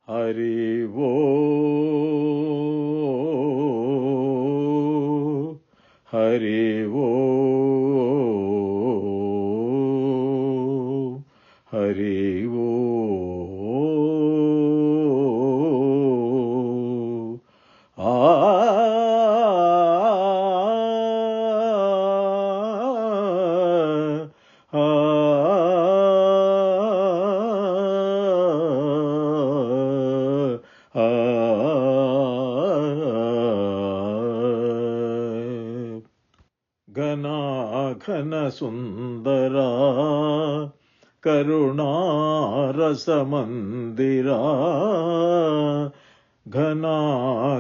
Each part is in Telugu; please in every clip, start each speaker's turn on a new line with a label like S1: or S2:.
S1: హరి ఓ హరి ఓ హరి ఓ ఆ ఘన సుందరా కరుణారసమందిరా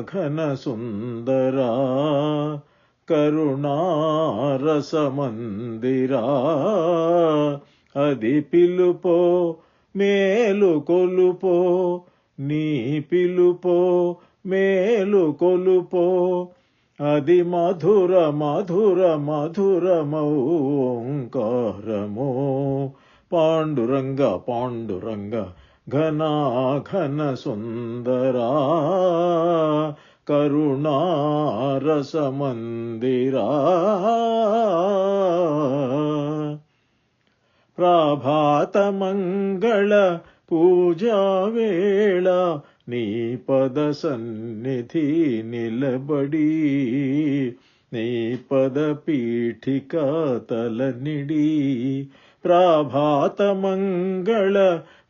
S1: ఘన సుందరా కరుణారసమందిరా అది పిలుపో మేలు కొలుపో నీ పిలుపో మేలు కొలుపో అది మధుర మధుర మధురమౌ ఓంకారమో పాండురంగ పాండురంగ ఘన సుందరా కరుణారసమందిరా ప్రభాత మంగళ పూజా వేళ నీ పద సన్నిధి నిలబడి నీ పద పీఠిక తలనిడి ప్రభాత మంగళ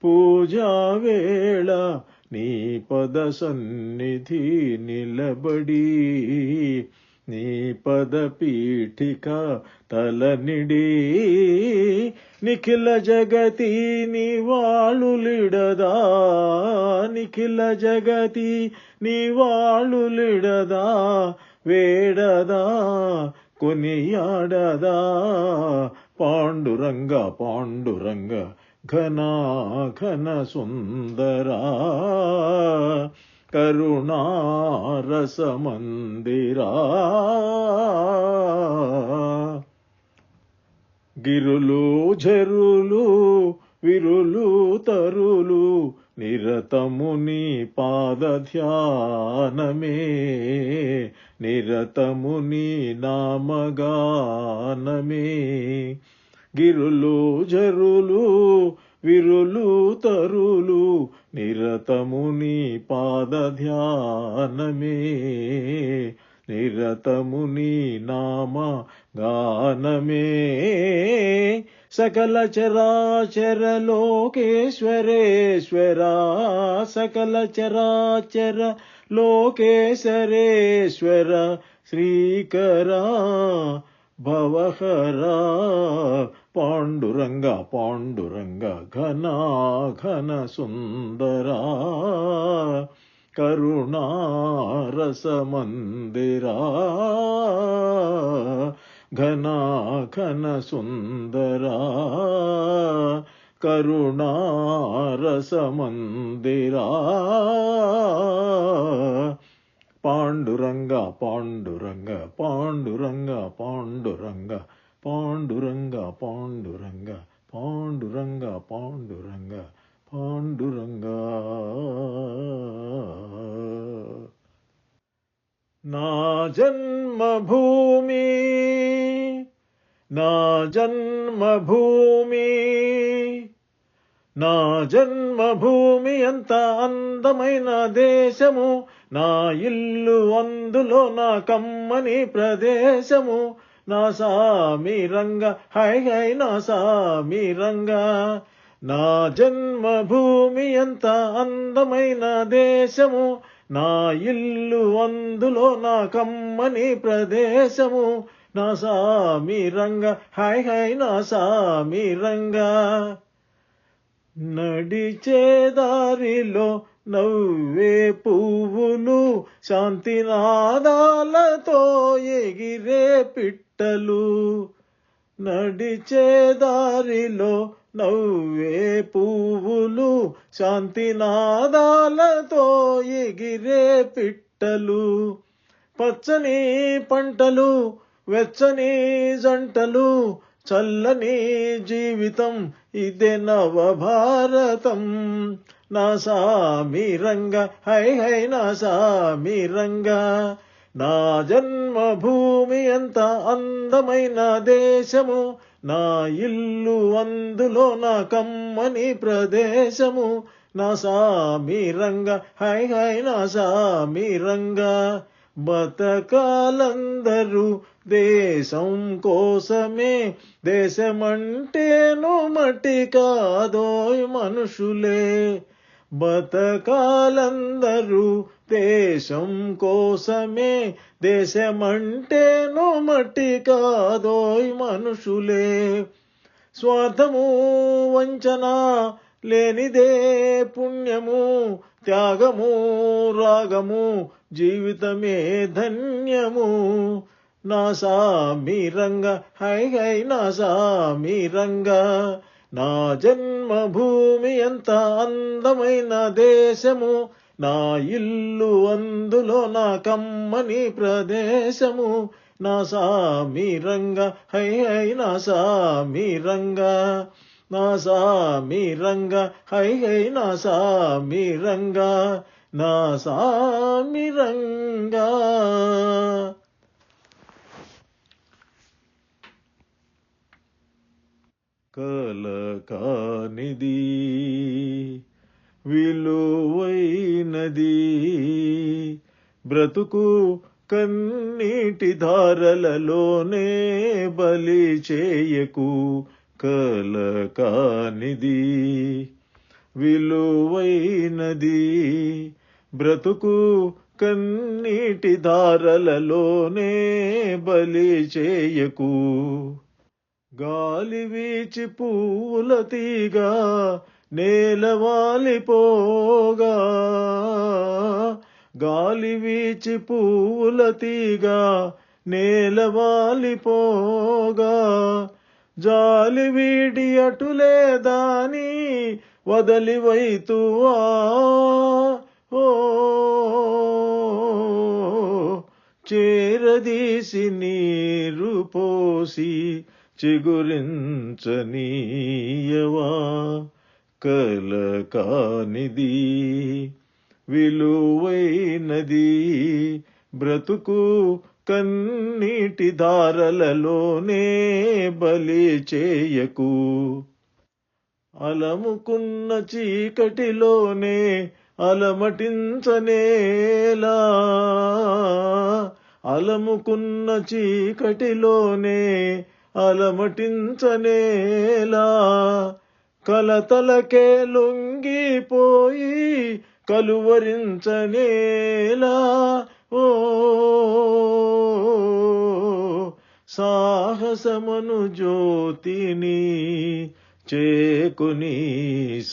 S1: పూజా వేళ నీ పద సన్నిధి నిలబడి నీ పద పీఠిక తలనిడి నిఖిల జగతి నివాళులిడదా నిఖిల జగతి నివాళులిడదా వేడదా కొనియాడదా పాండురంగ పాండురంగ ఘన సుందరా కరుణారసమందిరా గిరులు ఝరులు విరులు తరులు నిరతము నీ పాద ధ్యానమే నిరతము నీ నామగానమే గిరులు ఝరులు విరులు తరులు నిరతము నీ పాద ధ్యానమే నిరతము నీ నామ గానమే సకల చరాచర లోకేశ్వరేశ్వరా సకల చరాచర లోకేశ్వరేశ్వర శ్రీకరా భవహరా పాండురంగ పాండురంగ ఘన సుందరా కరుణారసమందిరా ఘన సుందరా కరుణారసమందిరా పాండురంగ పాండురంగ పాండురంగ పాండురంగ పాండురంగ పాండురంగ పాండురంగ పాండురంగ పాండురంగ నా జన్మభూమి నా జన్మభూమి నా జన్మభూమి ఎంత అందమైన దేశము నా ఇల్లు అందులో నా కమ్మని ప్రదేశము నా సామి రంగ హై హై నా సామి రంగ నా జన్మభూమి ఎంత అందమైన దేశము నా ఇల్లు అందులో నా కమ్మని ప్రదేశము నా సామి రంగ హై హై నా సామి రంగ నడిచే దారిలో నవ్వే పువ్వులు శాంతినాదాలతో ఎగిరే పిట్టలు నడిచే దారిలో నవ్వే పువ్వులు శాంతినాదాలతో ఎగిరే పిట్టలు పచ్చని పంటలు వెచ్చని జంటలు చల్లని జీవితం ఇదే నవభారతం నా సామి రంగ హై హై నా సామి రంగ. నా జన్మభూమి ఎంత అందమైన దేశము, నా ఇల్లు అందులో నా కమ్మని ప్రదేశము. నా సామి రంగ హై హై నా సామి రంగ. బతకాలందరూ దేశం కోసమే, దేశమంటేను మట్టి కాదోయ్ మనుషులే. బతకాలందరూ దేశం కోసమే, దేశమంటేను మట్టి కాదోయ్ మనుషులే. స్వార్థము వంచన లేనిదే పుణ్యము, త్యాగము రాగము జీవితమే ధన్యము. నా సామి రంగ హై హై నా సామి రంగ. నా జన్మభూమి ఎంత అందమైన దేశము, నా ఇల్లు అందులో నా కమ్మని ప్రదేశము. నా సామి రంగ హై హై నా సామి రంగ. నా సామి రంగ హై హై నా సామి రంగ. నా సామి రంగ. కలకానిది విలువైనది బ్రతుకు, కన్నీటి ధారలలోనే బలి చేయకు. కలకానిది విలువైనది బ్రతుకు, కన్నీటి ధారలలోనే బలి చేయకు. గాలి వీచి పూల తీగా నేలవాలిపోగా, గాలి వీచి పూల తీగా నేలవాలిపోగా. జాలి వీడి అటులే దాని వదలివైతువా. ఓ చేరదీసి నీరు పోసి చిగురించనీయవా. కలకానిది విలువైనది బ్రతుకు, కన్నీటి ధారలలోనే బలి చేయకు. అలముకున్న చీకటిలోనే అలమటించనేలా, అలముకున్న చీకటిలోనే అలమటించనేలా. కలతలకే లొంగిపోయి కలువరించనేలా. ఓ సాహసమను జ్యోతిని చేకుని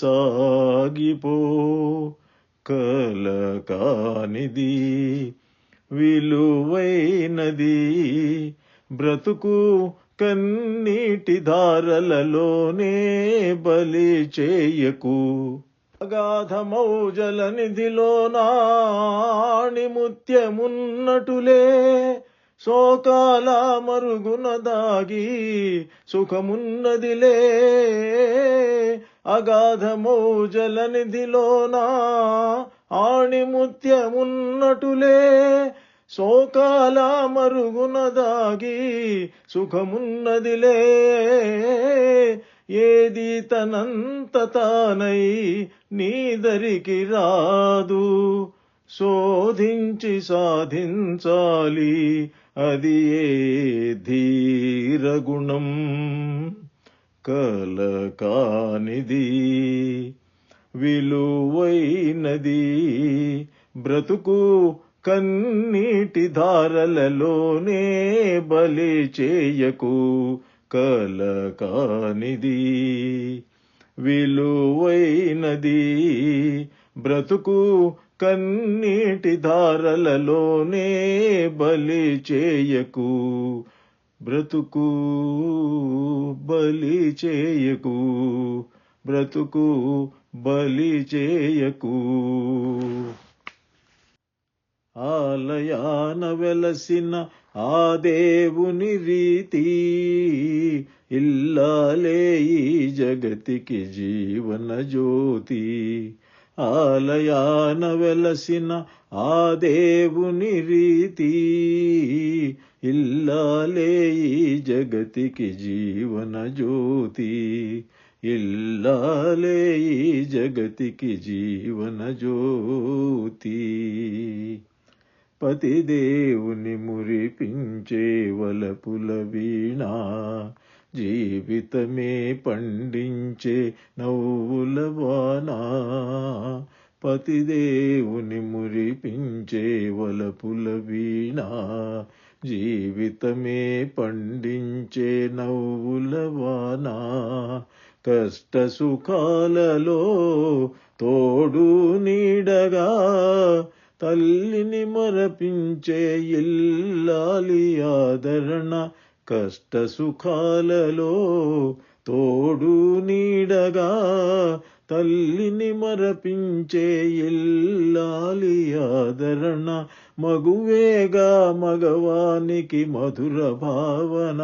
S1: సాగిపో. కలకానిది విలువైనది బ్రతుకు, కన్నీటి ధారలలోనే బలి చేయకు. అగాధమౌజల నిధిలో నాణి ముత్యమున్నటులే, శోకాల మరుగున దాగి సుఖమున్నదిలే. అగాధమౌజల నిధిలో నాణి ముత్యమున్నటులే, శోకాల మరుగున దాగి సుఖమున్నదిలే. ఏది తనంత తానై నీదరికి రాదు, శోధించి సాధించాలి అది ఏ ధీరగుణం. కలకానిది విలువైనది బ్రతుకు, కన్నీటి ధారలలోనే బలి చేయకు. కలకానిది విలువైనది బ్రతుకు, కన్నీటి ధారలలోనే బలి చేయకు. బ్రతుకు బలి చేయకు, బ్రతుకు బలి చేయకు. ఆలయాన వెలసిన ఆ దేవుని రీతి, ఇల్లాలే ఈ జగతికి జీవన జ్యోతి. ఆలయాన వెలసిన ఆ దేవుని రీతి ఇల్లాలే ఈ జగతికి జీవన జ్యోతి. ఇల్లాలే ఈ జగతికి జీవన జ్యోతి. పతిదేవుని మురిపించే వలపుల వీణ, జీవితమే పండించే నవ్వుల వాన. పతిదేవుని మురిపించే వలపుల వీణ, జీవితమే పండించే నవ్వుల వాన. కష్ట సుఖాలలో తోడు నీడగా తల్లిని మరపించే ఇల్లాలి ఆదరణ. కష్ట సుఖాలలో తోడు నీడగా తల్లిని మరపించే ఇల్లాలి ఆదరణ. మగువేగా మగవానికి మధుర భావన,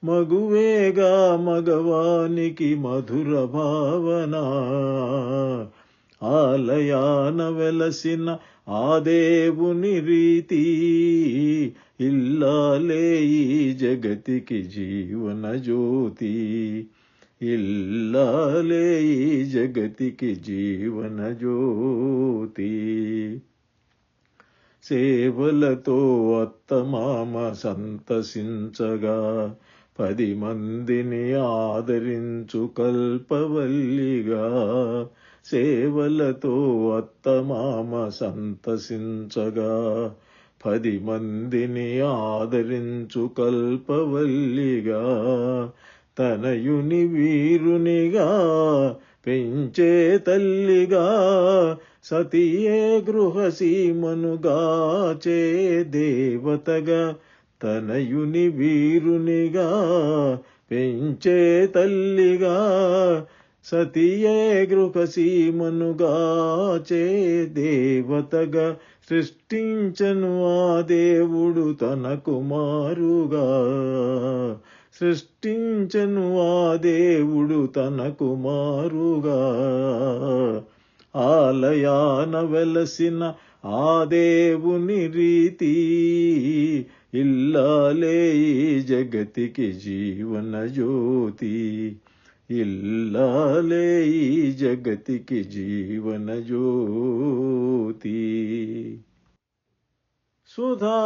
S1: మగువేగా మగవానికి మధుర భావన. ఆలయాన వెలసిన ఆ దేవుని రీతి ఇల్లాలే ఈ జగతికి జీవన జ్యోతి. ఇల్లాలే ఈ జగతికి జీవన జ్యోతి. సేవలతో అత్తమామ సంతసించగా 10 మందిని ఆదరించు కల్పవల్లిగా. సేవలతో అత్తమామ సంతసించగా 10 మందిని ఆదరించు కల్పవల్లిగా. తనయుని వీరునిగా పెంచే తల్లిగా, సతియే గృహసీమను గాచే దేవతగా. తనయుని వీరునిగా పెంచే తల్లిగా, సతియే గృహసీమను గాచే దేవతగా. సృష్టించను ఆ దేవుడు తన కుమారుగా, సృష్టించను ఆ దేవుడు తన కుమారుగా. ఆలయాన వెలసిన ఆ దేవుని రీతి ఇల్లాలే ఈ జగతికి జీవన జ్యోతి. ఇల్లాలే ఈ జగతికి జీవన జ్యోతి. సుధా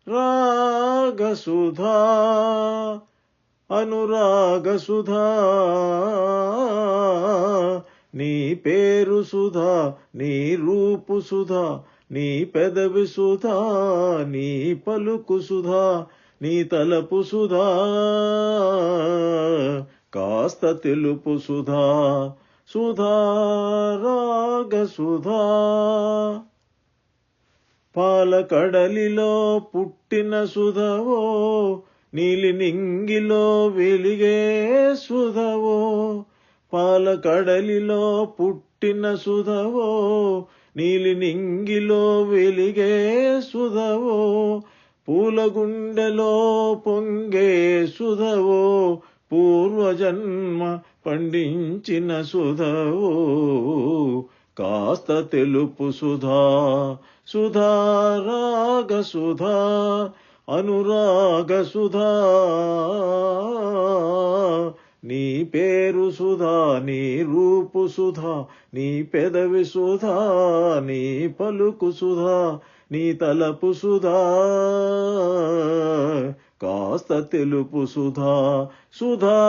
S1: రాగ సుధా అనురాగ సుధా, నీ పేరు సుధా, నీ రూపు సుధా, నీ పెదవి సుధా, నీ పలుకు సుధా, నీ తలపు సుధా, కాస్త తెలుపు సుధా. సుధా రాగ సుధా. పాలకడలిలో పుట్టిన సుధవో, నీలి నింగిలో వెలిగే సుధవో. పాలకడలిలో పుట్టిన సుధవో, నీలి నింగిలో వెలిగే సుధవో. పూలగుండెలో పొంగే సుధవో, పూర్వజన్మ పండించిన సుధవో. కాస్త తెలుపు సుధా. సుధా రాగ సుధా అనురాగ సుధా, నీ పేరు సుధా, నీ రూపు సుధా, నీ పెదవి సుధా, నీ పలుకు సుధా, నీ తలపు సుధా, కాస్త తెలుపు సుధా. సుధా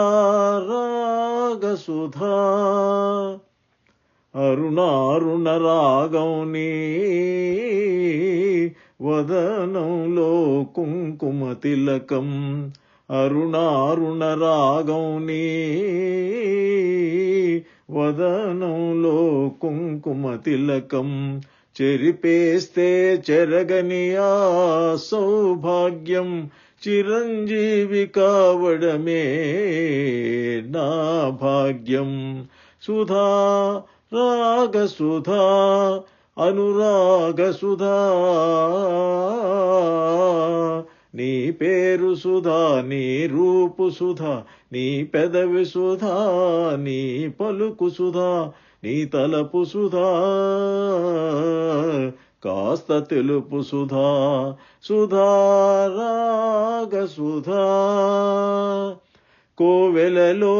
S1: రాగ సుధా. అరుణారుణ రాగం నీ వదనంలో కుంకుమ తిలకం. అరుణారుణ రాగం నీ వదనంలో కుంకుమ తిలకం. చెరిపేస్తే చెరగని ఆ సౌభాగ్యం, చిరంజీవి కావడమే నా భాగ్యం. సుధా రాగ సుధా అనురాగ సుధా, నీ పేరు సుధా, నీ రూపు సుధా, నీ పెదవి సుధా, నీ పలుకు సుధా, నీ తలపు సుధా కాస్త తెలుపు సుధా సుధా రాగ సుధా కోవెలలో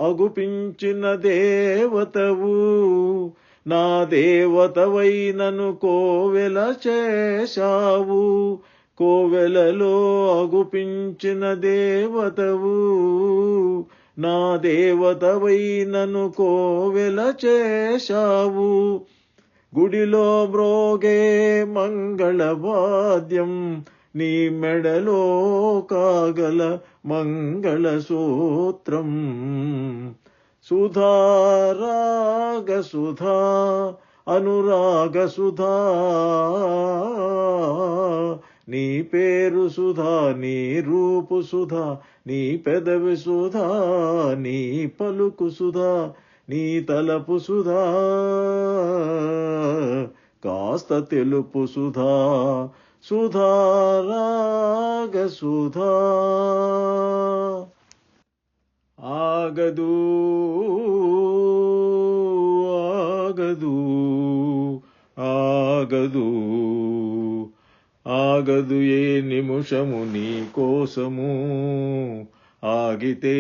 S1: అగుపించిన దేవతవు నా దేవతవై నన్ను కోవెల చేశావు కోవెలలో అగుపించిన దేవతవు నా దేవతవై నన్ను కోవెల చేశావు గుడిలో మ్రోగే మంగళవాద్యం నీ మెడలో కాగల మంగళసూత్రం సుధా రాగ సుధా అనురాగ సుధా నీ పేరు సుధా నీ రూపు సుధా నీ పెదవి సుధా నీ పలుకు సుధా నీ తలపు సుధా కాస్త తెలుపు సుధా సుధా రాగ సుధా ఆగదు ఆగదు ఆగదు ఆగదు ఏ నిమిషము నీ కోసము ఆగితే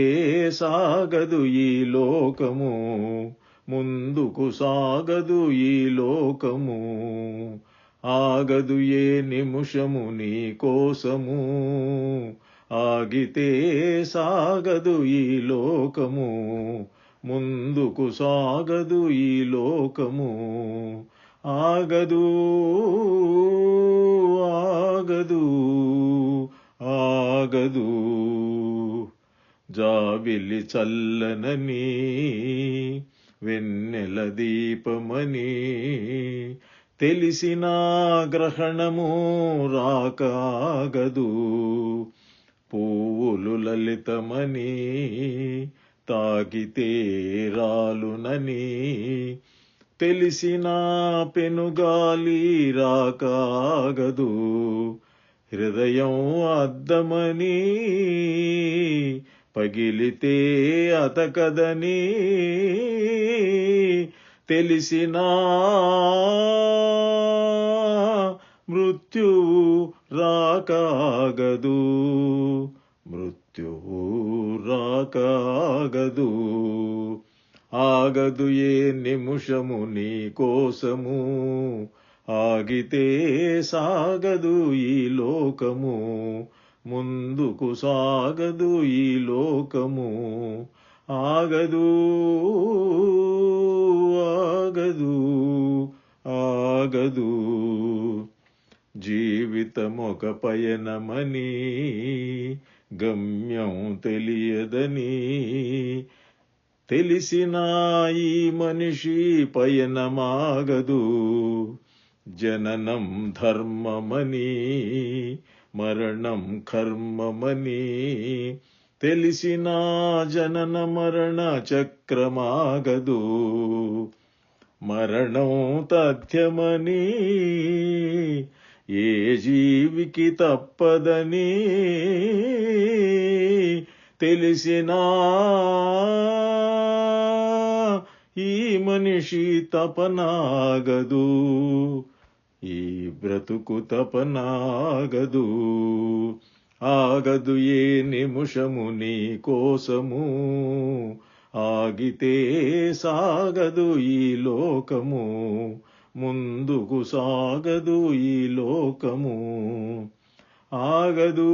S1: సాగదు ఈ లోకము ముందుకు సాగదు ఈ లోకము ఆగదు ఏ నిమిషము నీ కోసము ఆగితే సాగదు ఈ లోకము ముందుకు సాగదు ఈ లోకము ఆగదు ఆగదు ఆగదు జాబిలి చల్లనని వెన్నెల దీపమని తెలిసిన గ్రహణము రాకాగదు పువ్వులు లలితమని తాకితే రాలునని తెలిసిన పెనుగాలి రాకాగదు హృదయం అద్దమని పగిలితే అతకదని తెలిసిన మృత్యువు రాకాగదు మృత్యువు రాకాగదు ఆగదు ఏ నిమిషము నీ కోసము ఆగితే సాగదు ఈ లోకము ముందుకు సాగదు ఈ లోకము ఆగదు ఆగదు ఆగదు జీవితమొక పయనమని గమ్యం తెలియదని తెలిసిన ఈ మనిషి పయనమాగదు జననం ధర్మమని మరణం కర్మమని తెలిసిన జనన మరణ చక్రమాగదు మరణం తథ్యమని ఏ జీవికి తప్పదని తెలిసినా ఈ మనిషి తపనాగదు ఈ బ్రతుకు తపనాగదు ఆగదు ఏ నిమిషము నీ కోసము ఆగితే సాగదు ఈ లోకము ముందుకు సాగదు ఈ లోకము ఆగదు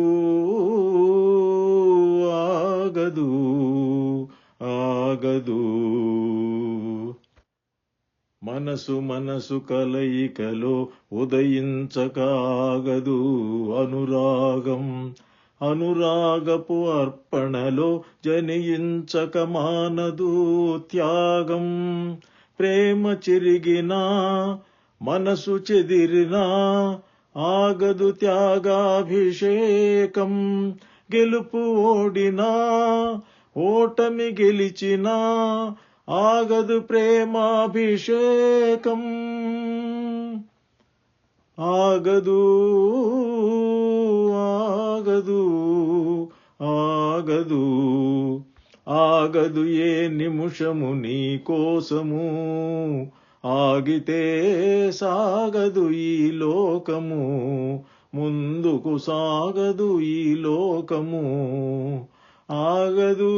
S1: ఆగదు ఆగదు మనసు మనసు కలయికలో ఉదయించకాగదు అనురాగం అనురాగపు అర్పణలో జనించక మానదు త్యాగం ప్రేమ చెరిగినా మనసు చెదిరినా ఆగదు త్యాగాభిషేకం గెలుపు ఓడినా ఓటమి గెలిచినా ఆగదు ప్రేమాభిషేకం ఆగదు ఆగదు ఆగదు ఆగదు ఏ నిమిషము నీ కోసము, ఆగితే సాగదు ఈ లోకము, ముందుకు సాగదు ఈ లోకము. ఆగదు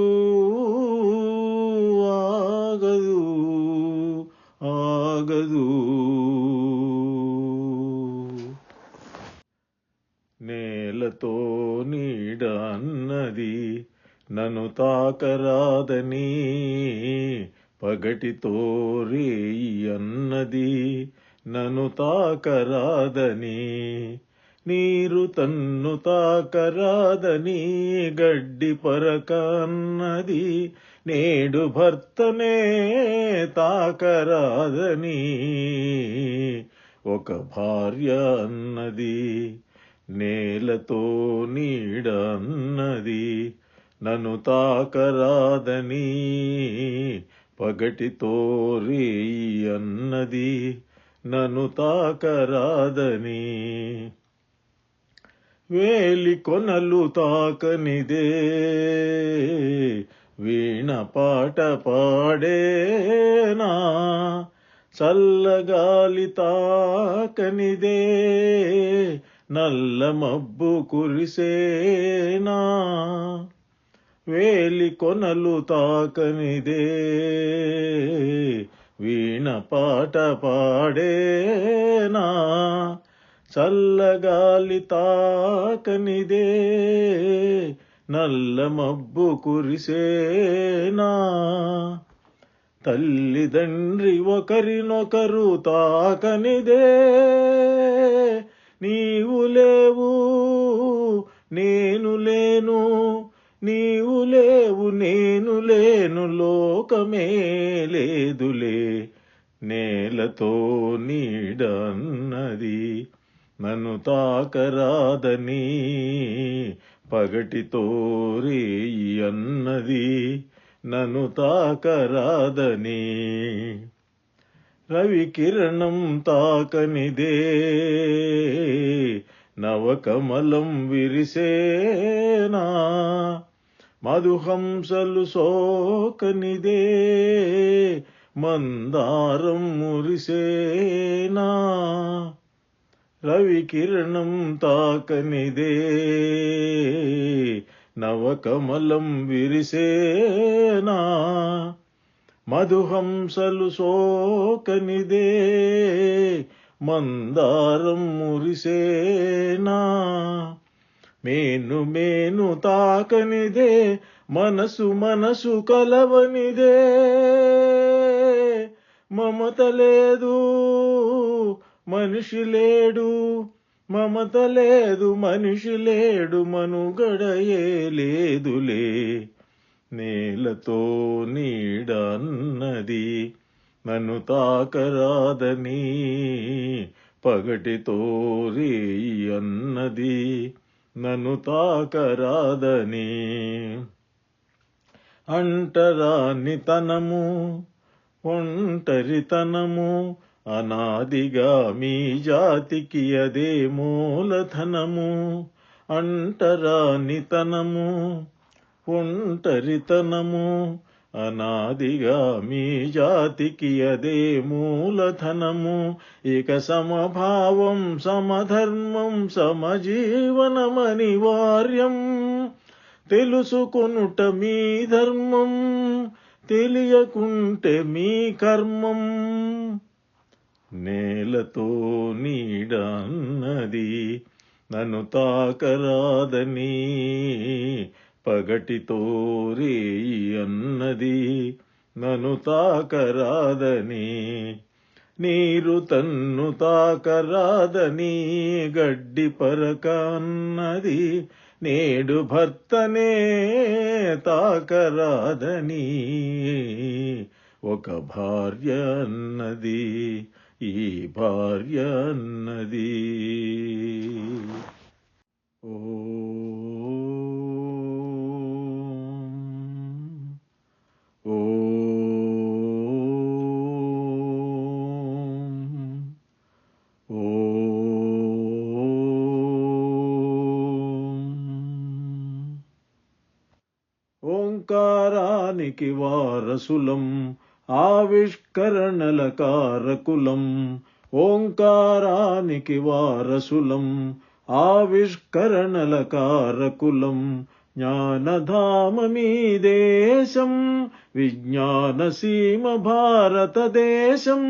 S1: ఆగదు ఆగదు. నేలతో నీడ అన్నది నన్ను తాకరాదని, పగటితో రేయి అన్నది నన్ను తాకరాదని, నీరు తన్ను తాకరాదని గడ్డి పరక అన్నది, నేడు భర్తనే తాకరాదని ఒక భార్య అన్నది. నేలతో నీడ అన్నది నన్ను తాకరాదని, పగటితో రేయి అన్నది నన్ను తాకరాదని. వేలి కొనలు తాకనిదే వీణ పాట పాడేనా, చల్లగాలి తాకనిదే నల్ల మబ్బు కురిసేనా. వేలి కొనలు తాకనిదే వీణ పాట పాడేనా, చల్లగాలి తాకనిదే నల్ల మబ్బు కురిసేనా. తల్లిదండ్రి ఒకరినొకరు తాకనిదే నీవు లేవు నేను లేను, నీవు లేవు నేను లేను, లోకమే లేదులే. నేలతో నీడ అన్నది నన్ను తాకరాదని, పగటితో రేయి అన్నది నన్ను తాకరాదని. రవికిరణం తాకనిదే నవకమలం విరిసేనా, మధుహంసలు సోకనిదే మందారం మురిసేనా. రవికిరణం తాకనిదే నవకమలం విరిసేనా, మధుహంసలు సోకనిదే మందారం మురిసేనా. మేను మేను తాకనిదే మనసు మనసు కలవనిదే, మమత లేదు మనిషి లేడు, మమత లేదు మనిషి లేడు, మనుగడయే లేదులే. నేలతో నీడ అన్నది నన్ను తాకరాదని, పగటితో రేయి అన్నది నన్ను తాకరాదని. అంటరానితనము ఒంటరితనము అనాదిగా మీ జాతికి అదే మూలధనము. అంటరానితనము ఒంటరితనము అనాదిగా మీ జాతికి అదే మూలధనము. ఇక సమభావం సమధర్మం సమజీవనం అనివార్యం, తెలుసుకొనుట మీ ధర్మం తెలియకుంటే మీ కర్మం. నేలతో నీడ అన్నది నన్ను తాకరాదని, పగటితో రేయి అన్నది నన్ను తాకరాదని. నీరు తన్ను తాకరాదని గడ్డి పరక అన్నది, నేడు భర్తనే తాకరాదని ఒక భార్య అన్నది ఈ భార్య అన్నది. ఓంకారా ఓంకారానికి వారసులం ఆవిష్కరణల కారకులం ఓంకారానికి వారసులం ఆవిష్కరణల కారకులం జ్ఞానధామమీ దేశం విజ్ఞానసీమ భారతదేశం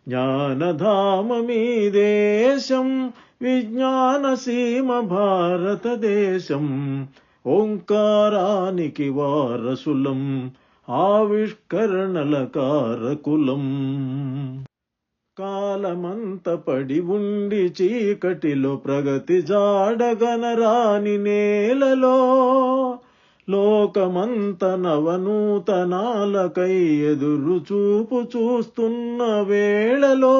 S1: జ్ఞానధామమీ దేశం విజ్ఞానసీమ భారతదేశం ఓంకారానికి వారసులం ఆవిష్కరణల కారకులం కాలమంత పడి ఉండి చీకటిలో ప్రగతి జాడగనరాని నేలలో లోకమంత నవనూతనాలకై ఎదురు చూపు చూస్తున్న వేళలో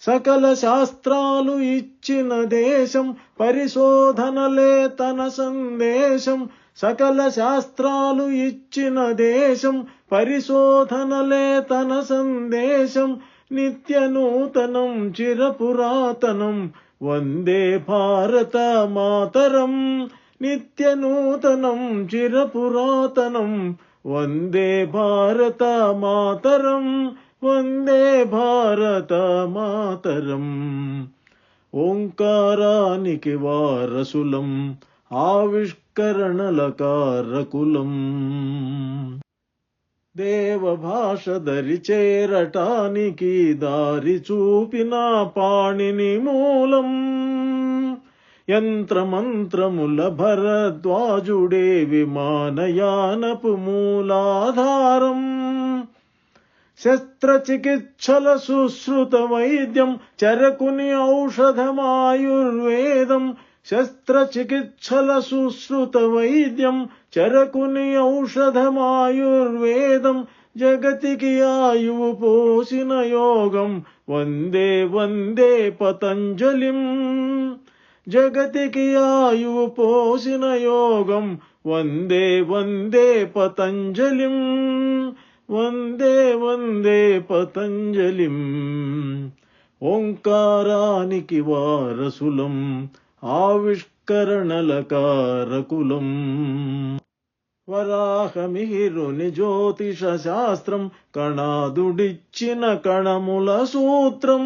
S1: సకల శాస్త్రాలు ఇచ్చిన దేశం పరిశోధనలే తన సందేశం సకల శాస్త్రాలు ఇచ్చిన దేశం పరిశోధనలే తన సందేశం నిత్య నూతనం చిరపురాతనం వందే భారత మాతరం నిత్య నూతనం చిరపురాతనం వందే భారత మాతరం వందే భారత మాతరం ఓంకారానికి వారసులం ఆవిష్కరణల కారకులం దేవభాష దరి చేరటానికి దారి చూపిన పాణిని మూలం యంత్రమంత్రముల భరద్వాజుడే విమానయానపు మూలాధారం శస్త్రచికిత్సల సుశ్రుత వైద్యం చరకుని ఔషధమాయుర్వేదం శస్త్రచికిత్సల సుశ్రుత వైద్యం చరకుని ఔషధమాయుర్వేదం జగతికి ఆయువు పోసిన యోగం వందే వందే పతంజలిం జగతికి ఆయువు పోసిన యోగం వందే వందే పతంజలిం వందే వందే పతంజలిం ఓంకారానికి వారసులం ఆవిష్కరణల కారకులం వరాహమిహిరుని జ్యోతిష శాస్త్రం కణాదుడిచ్చిన కణముల సూత్రం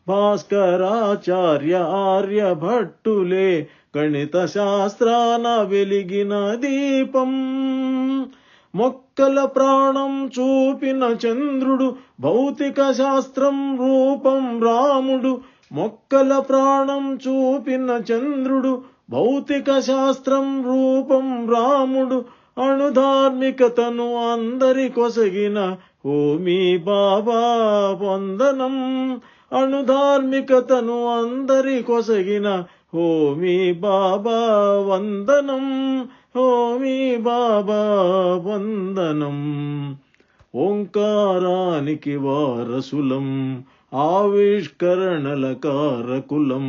S1: భాస్కరాచార్య ఆర్యభట్టులే గణిత శాస్త్రాన వెలిగిన దీపం మొక్కల ప్రాణం చూపిన చంద్రుడు భౌతిక శాస్త్రం రూపం రాముడు మొక్కల ప్రాణం చూపిన చంద్రుడు భౌతిక శాస్త్రం రూపం రాముడు అణుధార్మికతను అందరి కొసగిన హోమీ బాబా వందనం అణుధార్మికతను అందరి కొసగిన హోమీ బాబా వందనం హోమీ బాబా వందనం ఓంకారానికి వారసులం ఆవిష్కరణల కారకులం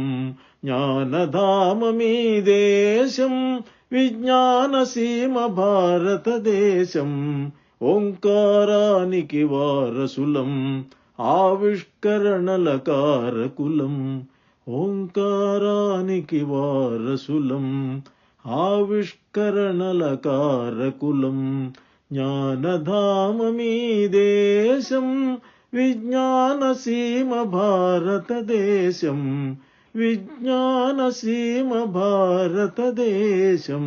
S1: జ్ఞానధామమీ దేశం విజ్ఞానసీమ భారతదేశం ఓంకారానికి వారసులం ఆవిష్కరణల కారకులం ఓంకారానికి వారసులం ఆవిష్కరణల కారకులం జ్ఞానధామమీ దేశం విజ్ఞానసీమ భారతదేశం విజ్ఞానసీమ భారతదేశం